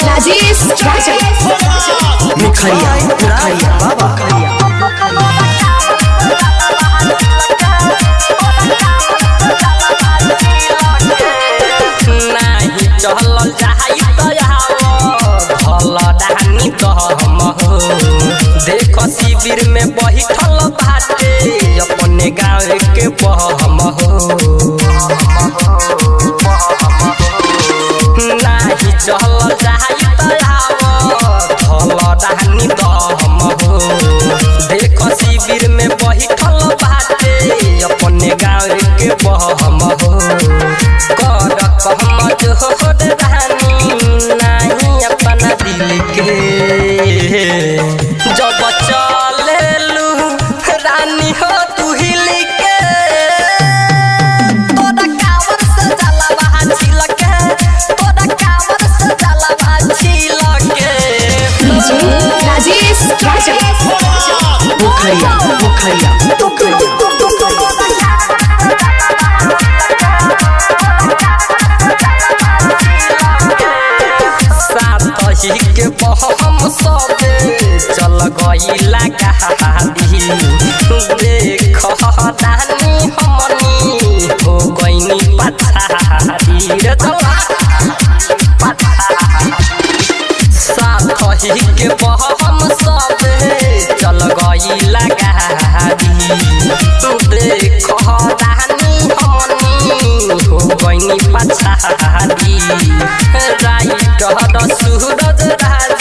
राजेश मुखरिया बाबा नहीं चल जाई डानी कहम हो देख शिविर में बैठल बाटे अपने गाँव के बहम हो नहीं चल जाई डानी कहम हो देख शिविर में बैठल बाटे अपने गाँव के बहम हो कर कहम जोड़ रानी नहीं अपना दिल के जब चलेलू रानी हो तू हिल के तोरा कावर से जलवा छिलके तोरा कावर से जलवा छिलके राजेश मुखरिया के बहम सबे चल गईला कहादी देख दानी हमनी हो गईनी पछाड़ी रे साथी के बहम सबे चल गईला कहादी देख दानी हमनी हो गईनी पछाड़ी राइट सूरज राज